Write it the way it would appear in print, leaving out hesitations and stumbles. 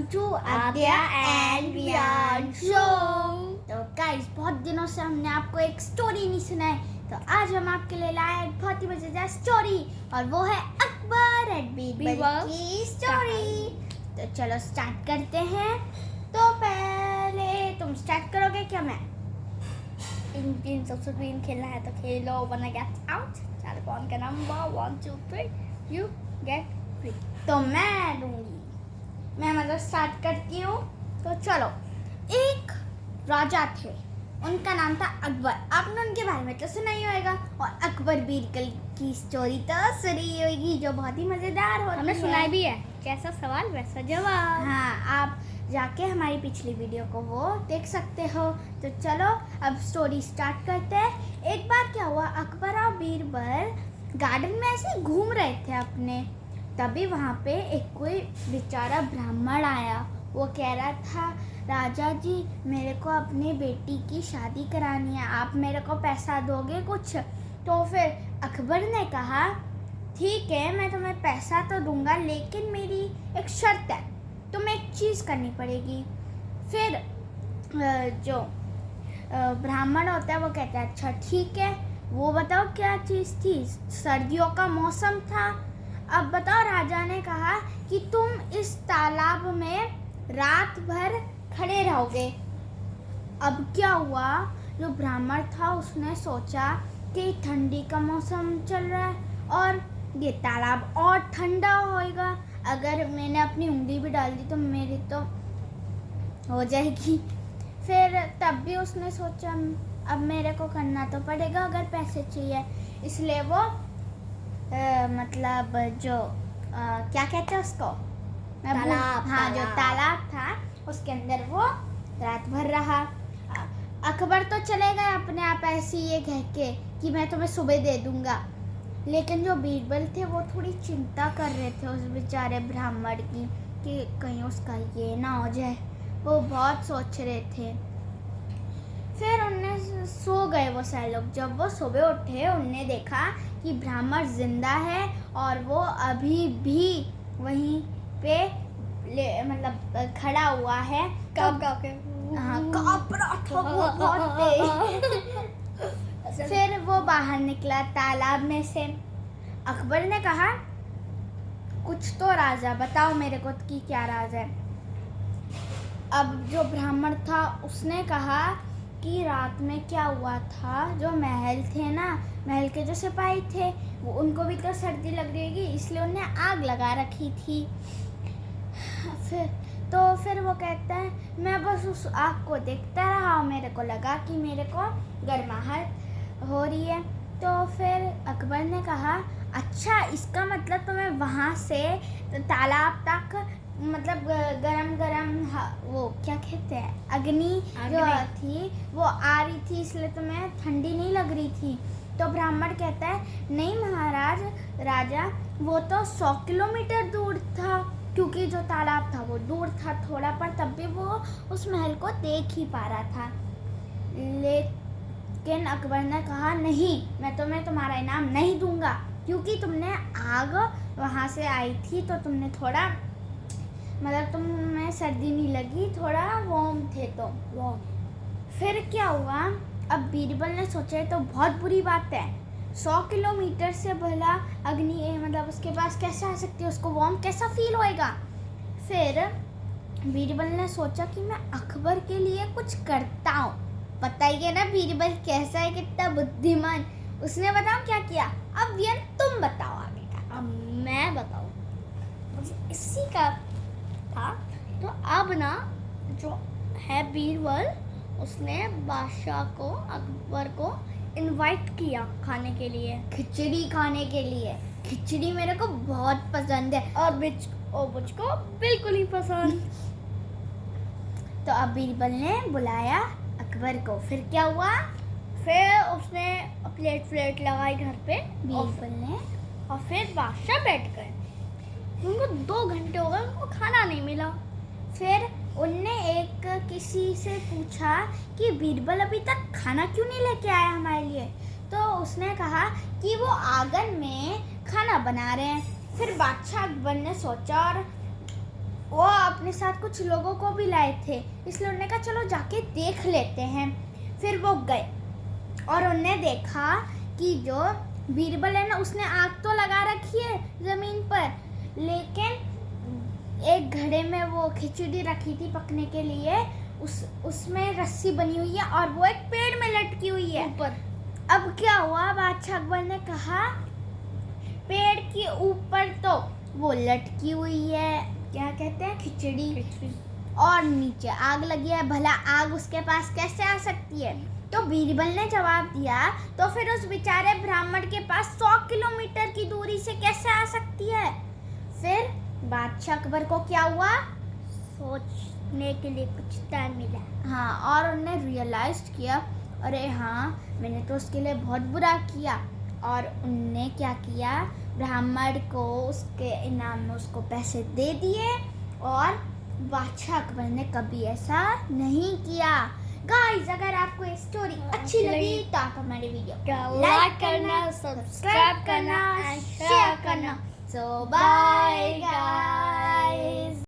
To Aadya and Viaan show. तो guys, बहुत दिनों से हमने आपको एक स्टोरी नहीं सुनाई, तो आज हम आपके लिए लाए एक बहुत ही मजेदार स्टोरी, और वो है अकबर एंड बीरबल की स्टोरी। तो चलो स्टार्ट करते हैं। तो पहले तुम स्टार्ट करोगे क्या? मैं इन सबसे ग्रीन खेलना है तो खेलो, वरना गेट आउट। चलो कौन का नंबर 1 2 3 यू गेट फ्री। तो मैं दूंगी, मैं मतलब स्टार्ट करती हूँ। तो चलो, एक राजा थे, उनका नाम था अकबर। आपने उनके बारे में तो सुना ही होगा, और अकबर बीरबल की स्टोरी तो सुनी होगी, जो बहुत ही मजेदार होती है। हमने सुनाई भी है। कैसा सवाल वैसा जवाब। हाँ, आप जाके हमारी पिछली वीडियो को वो देख सकते हो। तो चलो अब स्टोरी स्टार्ट करते हैं। एक बार क्या हुआ, अकबर और बीरबल गार्डन में ऐसे ही घूम रहे थे अपने, तभी वहाँ पे एक कोई बेचारा ब्राह्मण आया। वो कह रहा था, राजा जी मेरे को अपनी बेटी की शादी करानी है, आप मेरे को पैसा दोगे कुछ? तो फिर अकबर ने कहा, ठीक है मैं तुम्हें पैसा तो दूंगा, लेकिन मेरी एक शर्त है, तुम्हें एक चीज़ करनी पड़ेगी। फिर जो ब्राह्मण होता है वो कहता है, अच्छा ठीक है, वो बताओ क्या चीज़ थी? सर्दियों का मौसम था। अब बताओ, राजा ने कहा कि तुम इस तालाब में रात भर खड़े रहोगे। अब क्या हुआ, जो ब्राह्मण था उसने सोचा कि ठंडी का मौसम चल रहा है और ये तालाब और ठंडा होएगा, अगर मैंने अपनी उंगली भी डाल दी तो मेरी तो हो जाएगी। फिर तब भी उसने सोचा, अब मेरे को करना तो पड़ेगा अगर पैसे चाहिए। इसलिए वो मतलब जो क्या कहते हैं उसको, तालाब, हाँ, जो तालाब। तालाब था उसके अंदर वो रात भर रहा। अकबर तो चले गए अपने आप ऐसे ये कह के कि मैं तुम्हें सुबह दे दूंगा, लेकिन जो बीरबल थे वो थोड़ी चिंता कर रहे थे उस बेचारे ब्राह्मण की कि कहीं उसका ये ना हो जाए। वो बहुत सोच रहे थे। फिर उनने सो गए वो सारे लोग। जब वो सुबह उठे, उनने देखा कि ब्राह्मण जिंदा है और वो अभी भी वहीं पे मतलब खड़ा हुआ है। काँप के हाँ, काँप रहा था वो बहुत तेज। फिर वो बाहर निकला तालाब में से। अकबर ने कहा, कुछ तो राज है, बताओ मेरे को कि क्या राज है। अब जो ब्राह्मण था उसने कहा कि रात में क्या हुआ था, जो महल थे ना, महल के जो सिपाही थे वो, उनको भी तो सर्दी लग रही होगी, इसलिए उन्हें आग लगा रखी थी। फिर वो कहता है, मैं बस उस आग को देखता रहा, मेरे को लगा कि मेरे को गर्माहट हो रही है। तो फिर अकबर ने कहा, अच्छा इसका मतलब तुम्हें वहाँ से तालाब तक मतलब गरम गरम वो क्या कहते हैं, अग्नि जो थी वो आ रही थी, इसलिए तुम्हें ठंडी नहीं लग रही थी। तो ब्राह्मण कहता है, नहीं महाराज, राजा वो तो 100 किलोमीटर दूर था, क्योंकि जो तालाब था वो दूर था थोड़ा, पर तब भी वो उस महल को देख ही पा रहा था। लेकिन अकबर ने कहा, नहीं, मैं तुम्हें तुम्हारा इनाम नहीं दूंगा, क्योंकि तुमने आग वहाँ से आई थी तो तुमने थोड़ा मतलब तुम्हें सर्दी नहीं लगी, थोड़ा वार्म थे तो वार्म। फिर क्या हुआ, अब बीरबल ने सोचा ये तो बहुत बुरी बात है, 100 किलोमीटर से भला अग्नि मतलब उसके पास कैसे आ सकती है, उसको वार्म कैसा फील होएगा। फिर बीरबल ने सोचा कि मैं अकबर के लिए कुछ करता हूँ। बताइए ना बीरबल कैसा है, कितना बुद्धिमान। उसने बताओ क्या किया। अब वियन तुम बताओ आगे का। अब मैं बताऊँ, मुझे इसी का था। तो अब ना जो है बीरबल, उसने बादशाह को, अकबर को इनवाइट किया खाने के लिए, खिचड़ी खाने के लिए। खिचड़ी मेरे को बहुत पसंद है, और मुझको बिल्कुल ही पसंद। तो अब बीरबल ने बुलाया अकबर को। फिर क्या हुआ, फिर उसने प्लेट लगाई घर पे बीरबल ने, और फिर बादशाह बैठ गए। उनको 2 घंटे हो गए, उनको खाना नहीं मिला। फिर उनने एक किसी से पूछा कि बीरबल अभी तक खाना क्यों नहीं लेके आया हमारे लिए। तो उसने कहा कि वो आंगन में खाना बना रहे हैं। फिर बादशाह अकबर ने सोचा और वो अपने साथ कुछ लोगों को भी लाए थे, इसलिए उन्होंने कहा चलो जाके देख लेते हैं। फिर वो गए और उन्होंने देखा कि जो बीरबल है ना, उसने आग तो लगा रखी है ज़मीन पर, लेकिन एक घड़े में वो खिचड़ी रखी थी पकने के लिए, उसमें रस्सी बनी हुई है और वो एक पेड़ में लटकी हुई है ऊपर। अब क्या हुआ, बादशाह अकबर ने कहा पेड़ के ऊपर तो वो लटकी हुई है, क्या कहते हैं, खिचड़ी, और नीचे आग लगी है, भला आग उसके पास कैसे आ सकती है। तो बीरबल ने जवाब दिया तो फिर उस बेचारे ब्राह्मण के पास 100 किलोमीटर की दूरी से कैसे आ सकती है। फिर बादशाह अकबर को क्या हुआ, सोचने के लिए कुछ टाइम मिला। हाँ, और उन्होंने रियलाइज किया अरे हाँ, मैंने तो उसके लिए बहुत बुरा किया। और उनने क्या किया, ब्राह्मण को उसके इनाम में उसको पैसे दे दिए, और बादशाह अकबर ने कभी ऐसा नहीं किया। गाइस, अगर आपको ये स्टोरी अच्छी लगी तो आप हमारे वीडियो को लाइक करना, सब्सक्राइब करना एंड शेयर करना। सो बाय गाइस।